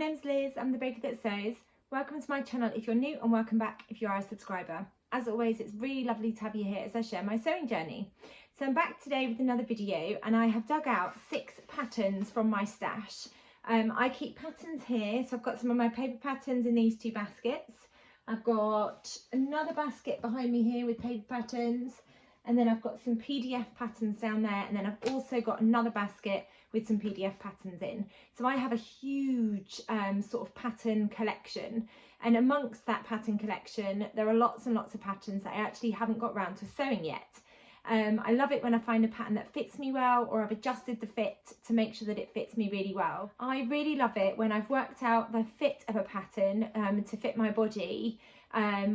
name's Liz, I'm the baker that sews. Welcome to my channel if you're new, and welcome back if you are a subscriber. As always, it's really lovely to have you here as I share my sewing journey. So I'm back today with another video, and I have dug out 6 patterns from my stash. I keep patterns here, so I've got some of my paper patterns in these 2 baskets. I've got another basket behind me here with paper patterns, and then I've got some PDF patterns down there, and then I've also got another basket with some PDF patterns in. So I have a huge sort of pattern collection, and amongst that pattern collection there are lots and lots of patterns that I actually haven't got round to sewing yet. I love it when I find a pattern that fits me well, or I've adjusted the fit to make sure that it fits me really well. I really love it when I've worked out the fit of a pattern to fit my body,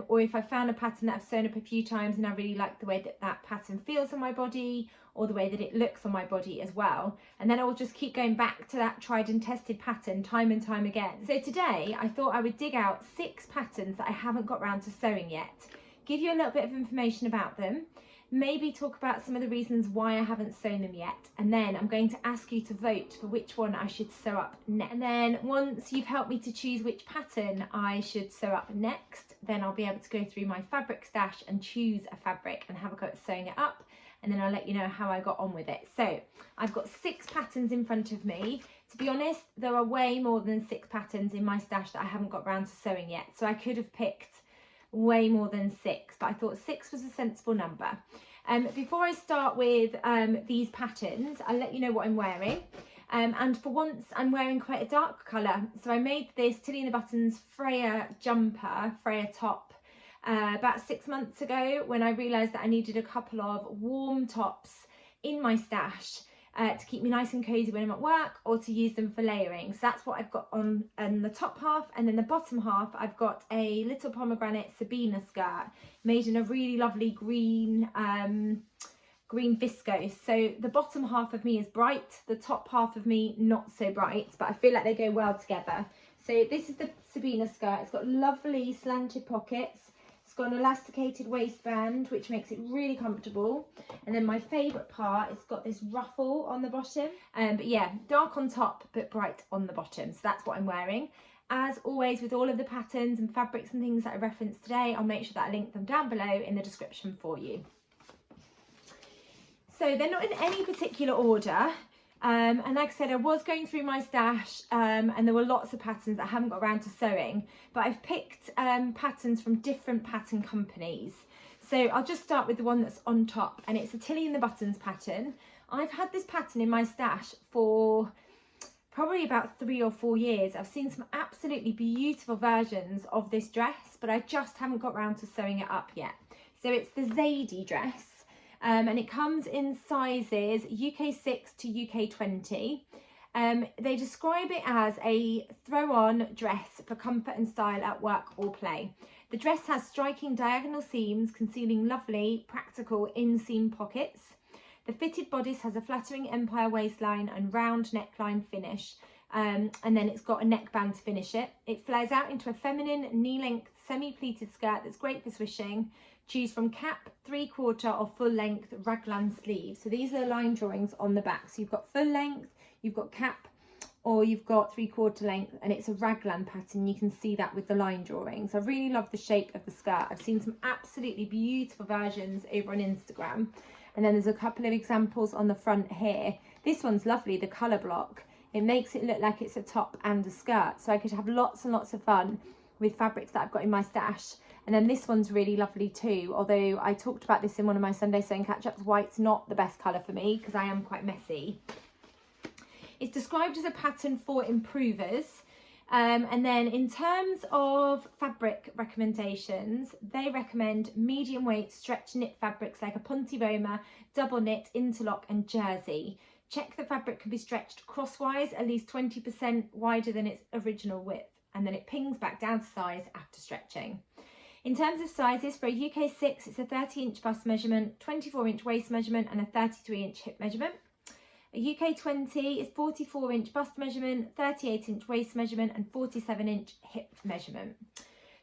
or if I found a pattern that I've sewn up a few times and I really like the way that that pattern feels on my body, or the way that it looks on my body as well. And then I will just keep going back to that tried and tested pattern time and time again. So today I thought I would dig out 6 patterns that I haven't got round to sewing yet, give you a little bit of information about them, maybe talk about some of the reasons why I haven't sewn them yet, and then I'm going to ask you to vote for which one I should sew up next. And then once you've helped me to choose which pattern I should sew up next, then I'll be able to go through my fabric stash and choose a fabric and have a go at sewing it up, and then I'll let you know how I got on with it. So I've got 6 patterns in front of me. To be honest, there are way more than 6 patterns in my stash that I haven't got round to sewing yet, so I could have picked way more than 6, but I thought 6 was a sensible number. Before I start with these patterns, I'll let you know what I'm wearing. And for once I'm wearing quite a dark colour, so I made this Tilly in the Buttons Freya jumper, Freya top, about 6 months ago, when I realised that I needed a couple of warm tops in my stash to keep me nice and cosy when I'm at work, or to use them for layering. So that's what I've got on the top half, and then the bottom half I've got a little pomegranate Sabina skirt made in a really lovely green green viscose. So the bottom half of me is bright, the top half of me not so bright, but I feel like they go well together. So this is the Sabina skirt. It's got lovely slanted pockets. It's got an elasticated waistband, which makes it really comfortable. And then my favourite part, it's got this ruffle on the bottom. But yeah, dark on top, but bright on the bottom. So that's what I'm wearing. As always, with all of the patterns and fabrics and things that I referenced today, I'll make sure that I link them down below in the description for you. So they're not in any particular order. And like I said, I was going through my stash and there were lots of patterns that I haven't got around to sewing, but I've picked patterns from different pattern companies. So I'll just start with the one that's on top, and it's a Tilly in the Buttons pattern. I've had this pattern in my stash for probably about 3 or 4 years. I've seen some absolutely beautiful versions of this dress, but I just haven't got around to sewing it up yet. So it's the Zadie dress. And it comes in sizes UK 6 to UK 20. They describe it as a throw-on dress for comfort and style at work or play. The dress has striking diagonal seams concealing lovely practical inseam pockets. The fitted bodice has a flattering empire waistline and round neckline finish, and then it's got a neckband to finish it. It flares out into a feminine knee-length semi-pleated skirt that's great for swishing. Choose from cap, 3/4 or full length raglan sleeves. So these are the line drawings on the back. So you've got full length, you've got cap, or you've got 3/4 length, and it's a raglan pattern. You can see that with the line drawings. I really love the shape of the skirt. I've seen some absolutely beautiful versions over on Instagram. And then there's a couple of examples on the front here. This one's lovely, the colour block. It makes it look like it's a top and a skirt. So I could have lots and lots of fun with fabrics that I've got in my stash. And then this one's really lovely too, although I talked about this in one of my Sunday sewing catch-ups. White's not the best colour for me because I am quite messy. It's described as a pattern for improvers. And then in terms of fabric recommendations, they recommend medium weight stretch knit fabrics like a Ponte Roma, double knit, interlock and jersey. Check the fabric can be stretched crosswise at least 20% wider than its original width, and then it pings back down to size after stretching. In terms of sizes, for a UK 6, it's a 30-inch bust measurement, 24-inch waist measurement and a 33-inch hip measurement. A UK 20 is 44-inch bust measurement, 38-inch waist measurement and 47-inch hip measurement.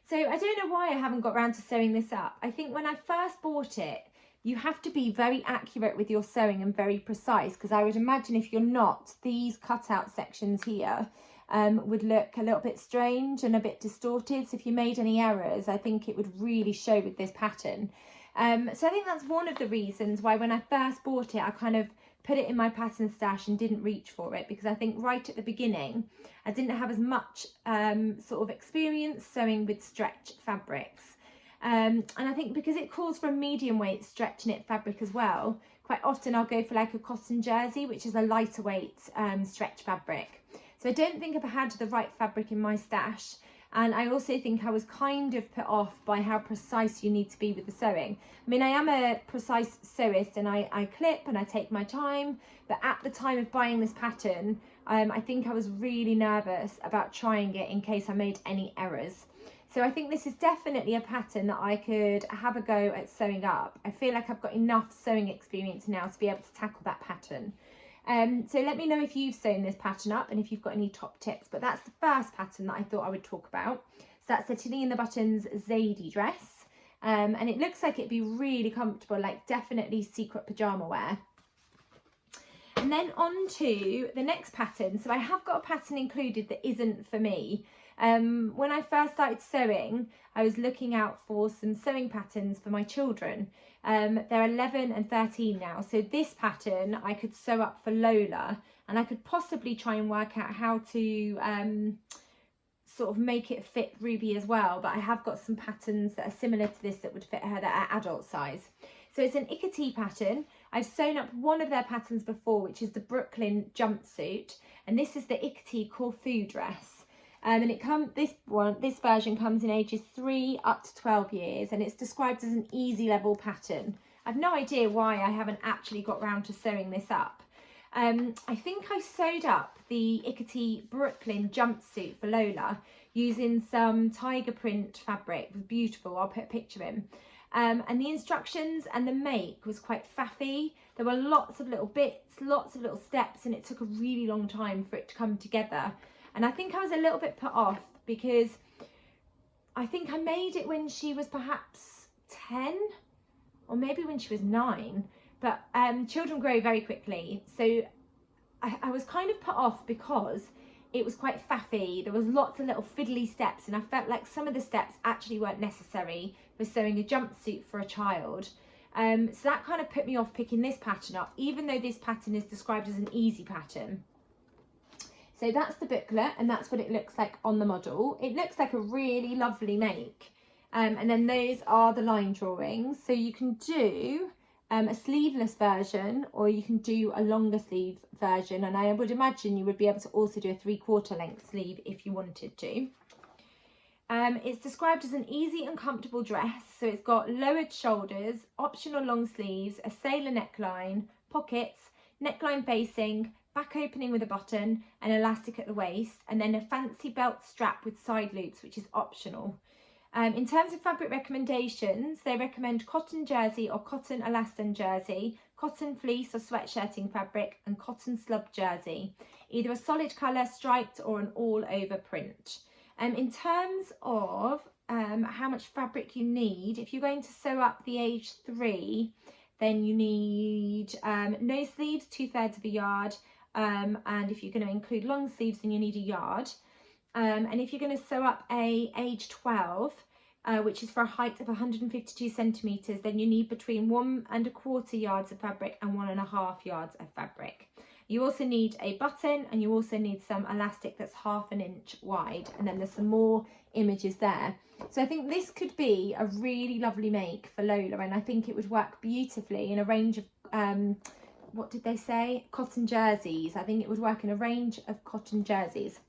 So I don't know why I haven't got around to sewing this up. I think when I first bought it, you have to be very accurate with your sewing and very precise, because I would imagine if you're not, these cutout sections here would look a little bit strange and a bit distorted. So if you made any errors, I think it would really show with this pattern. So I think that's one of the reasons why when I first bought it, I kind of put it in my pattern stash and didn't reach for it, because I think right at the beginning I didn't have as much sort of experience sewing with stretch fabrics, and I think because it calls for a medium weight stretch knit fabric as well, quite often I'll go for like a cotton jersey, which is a lighter weight stretch fabric. So I don't think I've had the right fabric in my stash. And I also think I was kind of put off by how precise you need to be with the sewing. I mean, I am a precise sewist and I clip and I take my time, but at the time of buying this pattern, I think I was really nervous about trying it in case I made any errors. So I think this is definitely a pattern that I could have a go at sewing up. I feel like I've got enough sewing experience now to be able to tackle that pattern. So let me know if you've sewn this pattern up and if you've got any top tips. But that's the first pattern that I thought I would talk about. So that's the Tilly in the Buttons Zadie dress. And it looks like it'd be really comfortable, like definitely secret pyjama wear. And then on to the next pattern. So I have got a pattern included that isn't for me. When I first started sewing, I was looking out for some sewing patterns for my children. They're 11 and 13 now, so this pattern I could sew up for Lola, and I could possibly try and work out how to sort of make it fit Ruby as well, but I have got some patterns that are similar to this that would fit her that are adult size. So it's an Itty Pattern. I've sewn up one of their patterns before, which is the Brooklyn jumpsuit, and this is the Itty Corfu dress. And this version comes in ages 3 up to 12 years, and it's described as an easy level pattern. I've no idea why I haven't actually got round to sewing this up. I think I sewed up the Itty Brooklyn jumpsuit for Lola using some tiger print fabric. It was beautiful, I'll put a picture in. And the instructions and the make was quite faffy. There were lots of little bits, lots of little steps, and it took a really long time for it to come together. And I think I was a little bit put off because I think I made it when she was perhaps 10 or maybe when she was 9. But children grow very quickly. So I was kind of put off because it was quite faffy. There was lots of little fiddly steps, and I felt like some of the steps actually weren't necessary for sewing a jumpsuit for a child. So that kind of put me off picking this pattern up, even though this pattern is described as an easy pattern. So that's the booklet, and that's what it looks like on the model. It looks like a really lovely make. And then those are the line drawings. So you can do a sleeveless version, or you can do a longer sleeve version. And I would imagine you would be able to also do a 3/4 length sleeve if you wanted to. It's described as an easy and comfortable dress. So it's got lowered shoulders, optional long sleeves, a sailor neckline, pockets, neckline facing, back opening with a button, and elastic at the waist, and then a fancy belt strap with side loops, which is optional. In terms of fabric recommendations, they recommend cotton jersey or cotton elastin jersey, cotton fleece or sweatshirting fabric, and cotton slub jersey, either a solid colour, striped, or an all-over print. In terms of how much fabric you need, if you're going to sew up the age 3, then you need no sleeves, 2/3 of a yard, and if you're going to include long sleeves, then you need a yard. And if you're going to sew up a age 12, which is for a height of 152 centimetres, then you need between 1 1/4 yards of fabric and 1 1/2 yards of fabric. You also need a button, and you also need some elastic that's 1/2 inch wide, and then there's some more images there. So I think this could be a really lovely make for Lola, and I think it would work beautifully in a range of what did they say? Cotton jerseys. I think it would work in a range of cotton jerseys.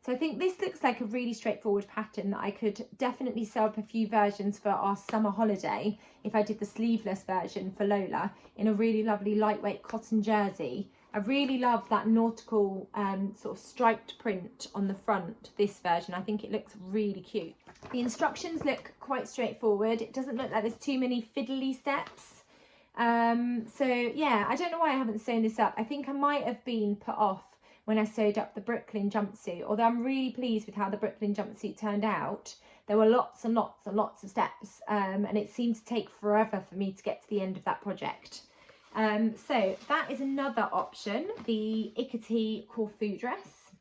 So I think this looks like a really straightforward pattern that I could definitely sew up a few versions for our summer holiday if I did the sleeveless version for Lola in a really lovely lightweight cotton jersey. I really love that nautical sort of striped print on the front, this version. I think it looks really cute. The instructions look quite straightforward. It doesn't look like there's too many fiddly steps. So yeah, I don't know why I haven't sewn this up. I think I might have been put off when I sewed up the Brooklyn jumpsuit, although I'm really pleased with how the Brooklyn jumpsuit turned out. There were lots and lots and lots of steps, and it seemed to take forever for me to get to the end of that project. So that is another option, the Itty Corfu dress.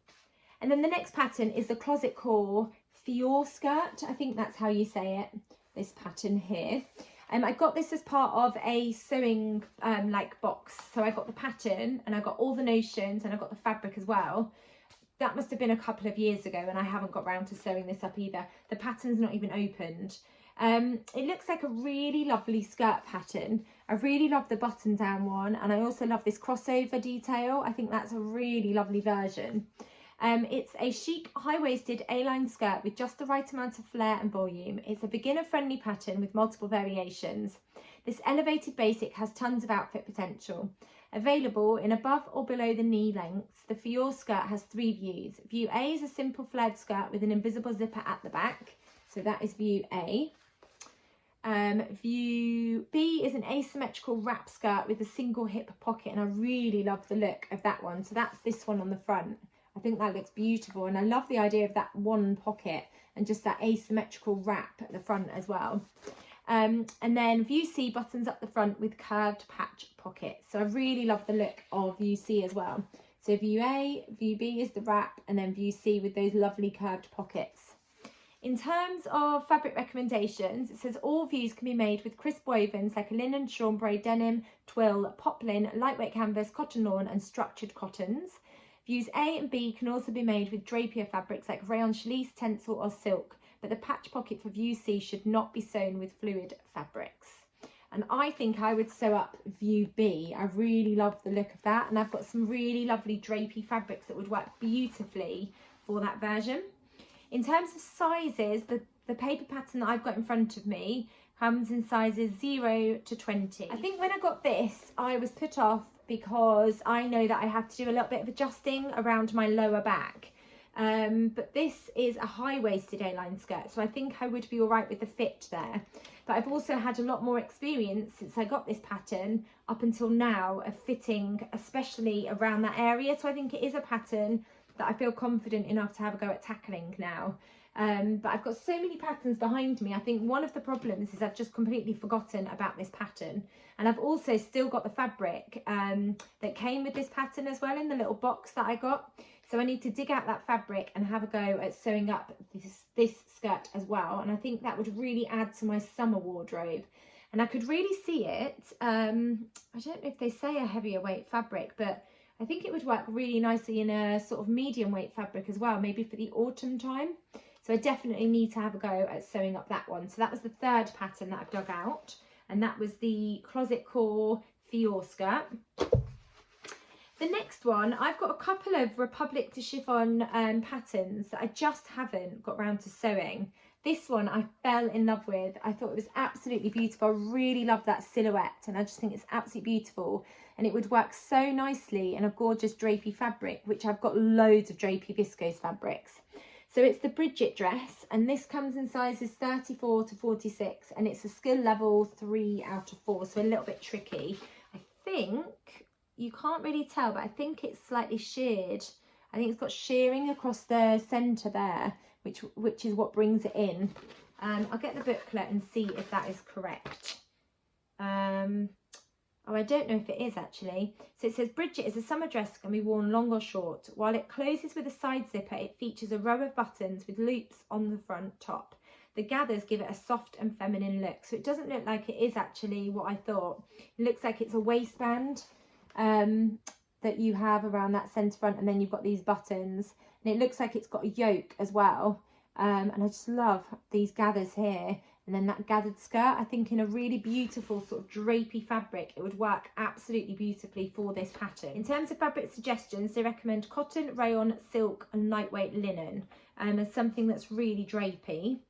And then the next pattern is the Closet Core Fior skirt. I think that's how you say it, this pattern here. I got this as part of a sewing like box. So I got the pattern and I got all the notions and I got the fabric as well. That must have been a couple of years ago and I haven't got round to sewing this up either. The pattern's not even opened. It looks like a really lovely skirt pattern. I really love the button down one, and I also love this crossover detail. I think that's a really lovely version. It's a chic high-waisted A-line skirt with just the right amount of flare and volume. It's a beginner-friendly pattern with multiple variations. This elevated basic has tons of outfit potential. Available in above or below the knee lengths, the Fior skirt has 3 views. View A is a simple flared skirt with an invisible zipper at the back. So that is view A. View B is an asymmetrical wrap skirt with a single hip pocket, and I really love the look of that one. So that's this one on the front. I think that looks beautiful, and I love the idea of that one pocket and just that asymmetrical wrap at the front as well. And then view C buttons up the front with curved patch pockets. So I really love the look of view C as well. So view A, view B is the wrap, and then view C with those lovely curved pockets. In terms of fabric recommendations, it says all views can be made with crisp wovens like a linen, chambray, denim, twill, poplin, lightweight canvas, cotton lawn and structured cottons. Views A and B can also be made with drapier fabrics like rayon, challis, tencel or silk, but the patch pocket for view C should not be sewn with fluid fabrics. And I think I would sew up view B. I really love the look of that, and I've got some really lovely drapey fabrics that would work beautifully for that version. In terms of sizes, the paper pattern that I've got in front of me comes in sizes 0 to 20. I think when I got this, I was put off because I know that I have to do a little bit of adjusting around my lower back. But this is a high-waisted A-line skirt, so I think I would be all right with the fit there. But I've also had a lot more experience since I got this pattern up until now of fitting, especially around that area. So I think it is a pattern that I feel confident enough to have a go at tackling now. But I've got so many patterns behind me. I think one of the problems is I've just completely forgotten about this pattern. And I've also still got the fabric that came with this pattern as well in the little box that I got. So I need to dig out that fabric and have a go at sewing up this skirt as well. And I think that would really add to my summer wardrobe. And I could really see it. I don't know if they say a heavier weight fabric, but I think it would work really nicely in a sort of medium weight fabric as well, maybe for the autumn time. So I definitely need to have a go at sewing up that one. So that was the third pattern that I've dug out, and that was the Closet Core Fior skirt. The next one, I've got a couple of Republic de Chiffon patterns that I just haven't got round to sewing. This one I fell in love with. I thought it was absolutely beautiful. I really love that silhouette, and I just think it's absolutely beautiful. And it would work so nicely in a gorgeous drapey fabric, which I've got loads of drapey viscose fabrics. So it's the Bridget Dress, and this comes in sizes 34 to 46, and it's a skill level 3 out of 4, so a little bit tricky. I think, you can't really tell, but I think it's slightly sheared. I think it's got shearing across the centre there, which is what brings it in. I'll get the booklet and see if that is correct. Oh, I don't know if it is actually. So it says Bridget is a summer dress that can be worn long or short. While it closes with a side zipper, it features a row of buttons with loops on the front top. The gathers give it a soft and feminine look. So it doesn't look like it is actually what I thought. It looks like it's a waistband that you have around that centre front, and then you've got these buttons. And it looks like it's got a yoke as well. And I just love these gathers here. And then that gathered skirt, I think in a really beautiful sort of drapey fabric, it would work absolutely beautifully for this pattern. In terms of fabric suggestions, they recommend cotton, rayon, silk and lightweight linen as something that's really drapey.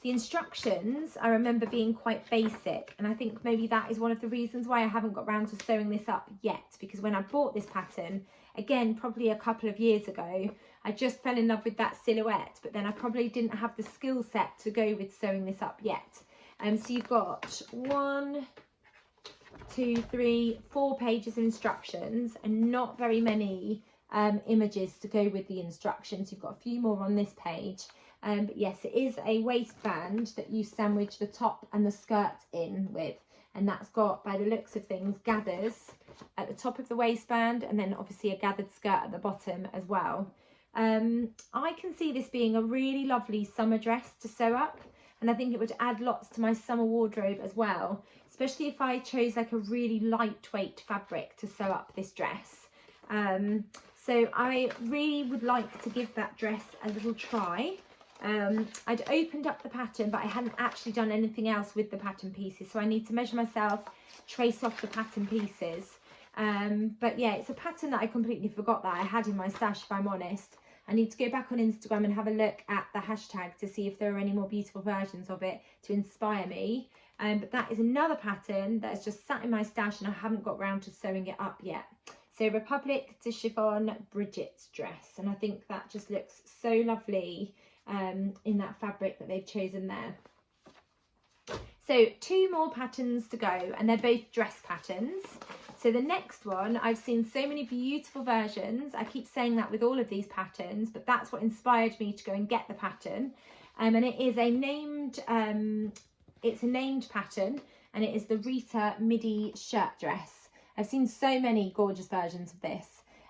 The instructions, I remember being quite basic, and I think maybe that is one of the reasons why I haven't got round to sewing this up yet, because when I bought this pattern, again, probably a couple of years ago, I just fell in love with that silhouette, but then I probably didn't have the skill set to go with sewing this up yet. So you've got 1, 2, 3, 4 pages of instructions and not very many images to go with the instructions. You've got a few more on this page. But yes, it is a waistband that you sandwich the top and the skirt in with. and that's got, by the looks of things, gathers at the top of the waistband, and then obviously a gathered skirt at the bottom as well. I can see this being a really lovely summer dress to sew up, and I think it would add lots to my summer wardrobe as well, especially if I chose like a really lightweight fabric to sew up this dress. So I really would like to give that dress a little try. I'd opened up the pattern, but I hadn't actually done anything else with the pattern pieces, so I need to measure myself, trace off the pattern pieces. But yeah, it's a pattern that I completely forgot that I had in my stash, if I'm honest. I need to go back on Instagram and have a look at the hashtag to see if there are any more beautiful versions of it to inspire me. But that is another pattern that has just sat in my stash and I haven't got round to sewing it up yet. So Republic de Chiffon Bridget Dress, and I think that just looks so lovely in that fabric that they've chosen there. So 2 more patterns to go, and they're both dress patterns. So the next one, I've seen so many beautiful versions. I keep saying that with all of these patterns, but that's what inspired me to go and get the pattern. And it is a named, it's a named pattern, and it is the Rita Midi shirt dress. I've seen so many gorgeous versions of this.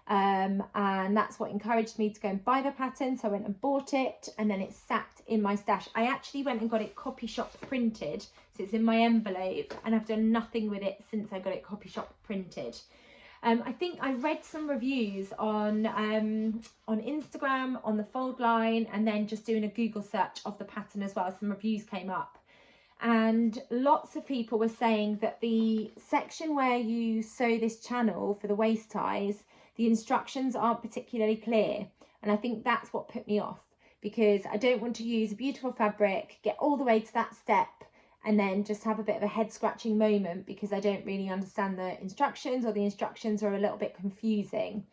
And that's what encouraged me to go and buy the pattern, so I went and bought it, and then it sat in my stash. I actually went and got it copy shop printed, so it's in my envelope, and I've done nothing with it since I got it copy shop printed. I think I read some reviews on Instagram, on the fold line, and then just doing a Google search of the pattern as well. Some reviews came up, and lots of people were saying that the section where you sew this channel for the waist ties, the instructions aren't particularly clear, and I think that's what put me off, because I don't want to use a beautiful fabric, get all the way to that step, and then just have a bit of a head scratching moment because I don't really understand the instructions, or the instructions are a little bit confusing.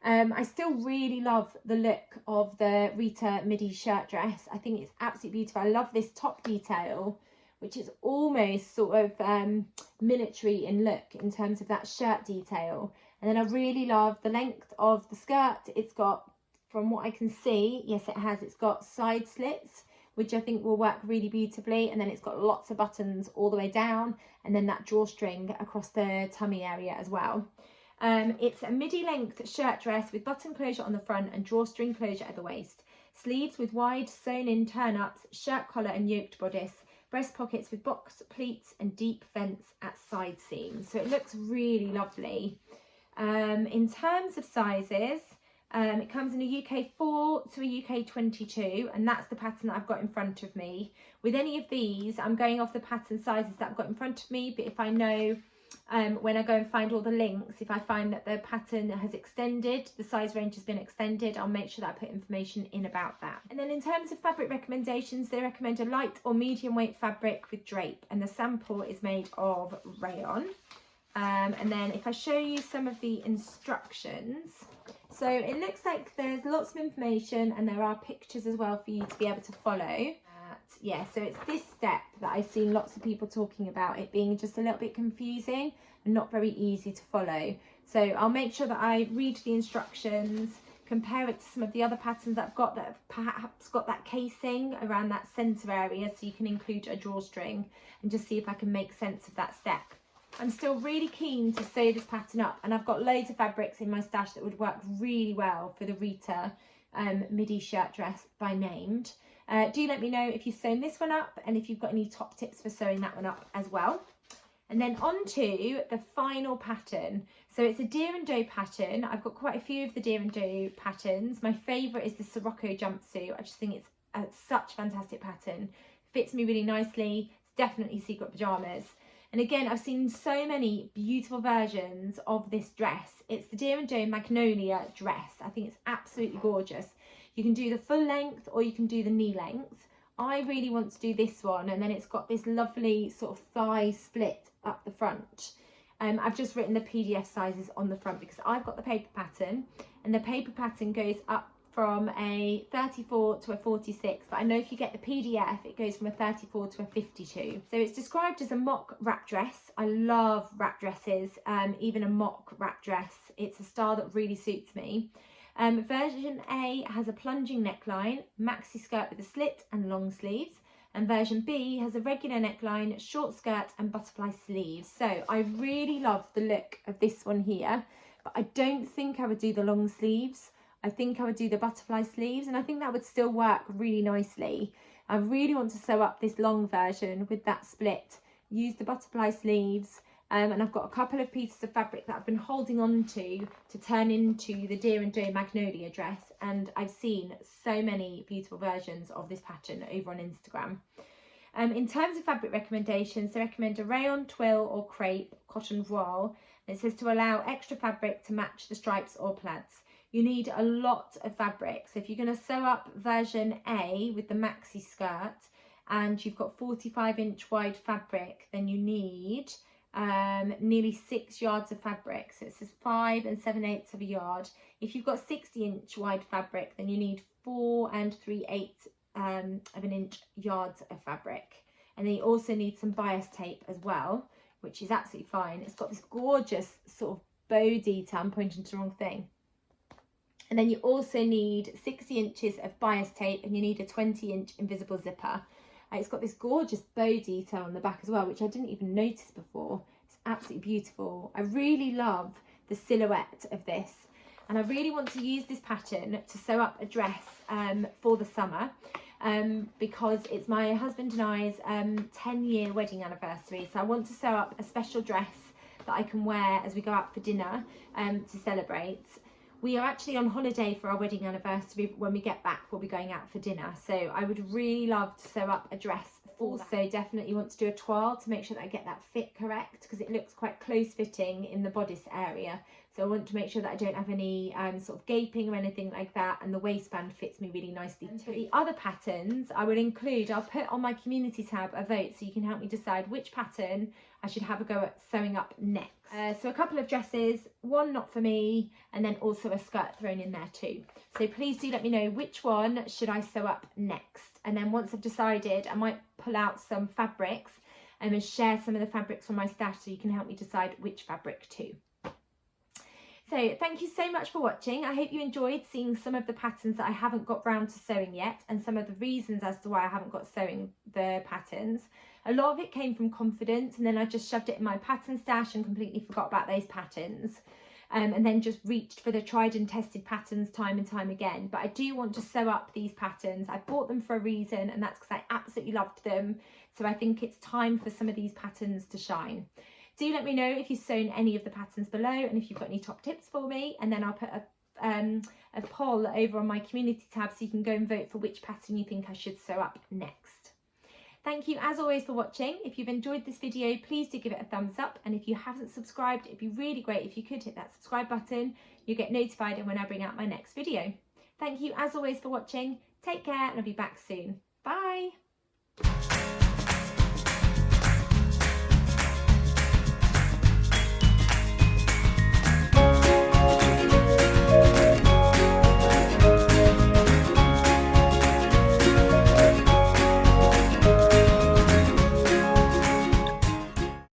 I still really love the look of the Rita Midi shirt dress. I think it's absolutely beautiful. I love this top detail, which is almost sort of military in look in terms of that shirt detail. And then I really love the length of the skirt. It's got, from what I can see, yes it has, it's got side slits, which I think will work really beautifully. And then it's got lots of buttons all the way down, and then that drawstring across the tummy area as well. It's a midi length shirt dress with button closure on the front and drawstring closure at the waist. Sleeves with wide sewn in turn-ups, shirt collar and yoked bodice. Breast pockets with box pleats and deep vents at side seams. So it looks really lovely. In terms of sizes, it comes in a UK 4 to a UK 22, and that's the pattern that I've got in front of me. With any of these, I'm going off the pattern sizes that I've got in front of me, but if I know when I go and find all the links, if I find that the pattern has extended, the size range has been extended, I'll make sure that I put information in about that. And then in terms of fabric recommendations, they recommend a light or medium weight fabric with drape, and the sample is made of rayon. And then if I show you some of the instructions, so it looks like there's lots of information and there are pictures as well for you to be able to follow. Yeah, so it's this step that I've seen lots of people talking about, it being just a little bit confusing and not very easy to follow. So I'll make sure that I read the instructions, compare it to some of the other patterns that I've got that have perhaps got that casing around that centre area, so you can include a drawstring, and just see if I can make sense of that step. I'm still really keen to sew this pattern up, and I've got loads of fabrics in my stash that would work really well for the Rita Midi shirt dress by Named. Do let me know if you've sewn this one up, and if you've got any top tips for sewing that one up as well. And then on to the final pattern. So it's a deer and doe pattern. I've got quite a few of the deer and doe patterns. My favourite is the Sirocco jumpsuit. I just think it's such a fantastic pattern. Fits me really nicely. It's definitely secret pyjamas. And again, I've seen so many beautiful versions of this dress. It's the Deer and Doe Magnolia dress. I think it's absolutely gorgeous. You can do the full length or you can do the knee length. I really want to do this one, and then it's got this lovely sort of thigh split up the front. I've just written the PDF sizes on the front because I've got the paper pattern, and the paper pattern goes up from a 34 to a 46, but I know if you get the PDF it goes from a 34 to a 52. So it's described as a mock wrap dress. I love wrap dresses, even a mock wrap dress. It's a style that really suits me. Version A has a plunging neckline, maxi skirt with a slit and long sleeves, and version B has a regular neckline, short skirt and butterfly sleeves. So I really love the look of this one here, but I don't think I would do the long sleeves. I think I would do the butterfly sleeves, and I think that would still work really nicely. I really want to sew up this long version with that split, use the butterfly sleeves, and I've got a couple of pieces of fabric that I've been holding on to turn into the Dear and Joe Magnolia dress, and I've seen so many beautiful versions of this pattern over on Instagram. In terms of fabric recommendations, they recommend a rayon, twill or crepe, cotton voile. It says to allow extra fabric to match the stripes or plaids. You need a lot of fabric, so if you're going to sew up version A with the maxi skirt and you've got 45-inch wide fabric, then you need nearly 6 yards of fabric. So it says 5 7/8 of a yard. If you've got 60-inch wide fabric, then you need 4 3/8 of an inch yards of fabric. And then you also need some bias tape as well, which is absolutely fine. It's got this gorgeous sort of bow detail. I'm pointing to the wrong thing. And then you also need 60 inches of bias tape, and you need a 20-inch invisible zipper. It's got this gorgeous bow detail on the back as well, which I didn't even notice before. It's absolutely beautiful. I really love the silhouette of this, and I really want to use this pattern to sew up a dress for the summer, because it's my husband and I's 10-year wedding anniversary. So I want to sew up a special dress that I can wear as we go out for dinner to celebrate. We are actually on holiday for our wedding anniversary. When we get back, we'll be going out for dinner. So I would really love to sew up a dress for that. Also definitely want to do a toile to make sure that I get that fit correct, because it looks quite close fitting in the bodice area. So I want to make sure that I don't have any sort of gaping or anything like that, and the waistband fits me really nicely too. For the other patterns I will include, I'll put on my community tab a vote so you can help me decide which pattern I should have a go at sewing up next. So a couple of dresses, one not for me, and then also a skirt thrown in there too. So please do let me know which one should I sew up next. And then once I've decided, I might pull out some fabrics and share some of the fabrics from my stash so you can help me decide which fabric too. So thank you so much for watching. I hope you enjoyed seeing some of the patterns that I haven't got round to sewing yet, and some of the reasons as to why I haven't got sewing the patterns. A lot of it came from confidence, and then I just shoved it in my pattern stash and completely forgot about those patterns, and then just reached for the tried and tested patterns time and time again. But I do want to sew up these patterns. I bought them for a reason, and that's because I absolutely loved them. So I think it's time for some of these patterns to shine. Do let me know if you've sewn any of the patterns below, and if you've got any top tips for me, and then I'll put a poll over on my community tab so you can go and vote for which pattern you think I should sew up next. Thank you as always for watching. If you've enjoyed this video, please do give it a thumbs up, and if you haven't subscribed, it'd be really great if you could hit that subscribe button. You'll get notified when I bring out my next video. Thank you as always for watching. Take care, and I'll be back soon. Bye.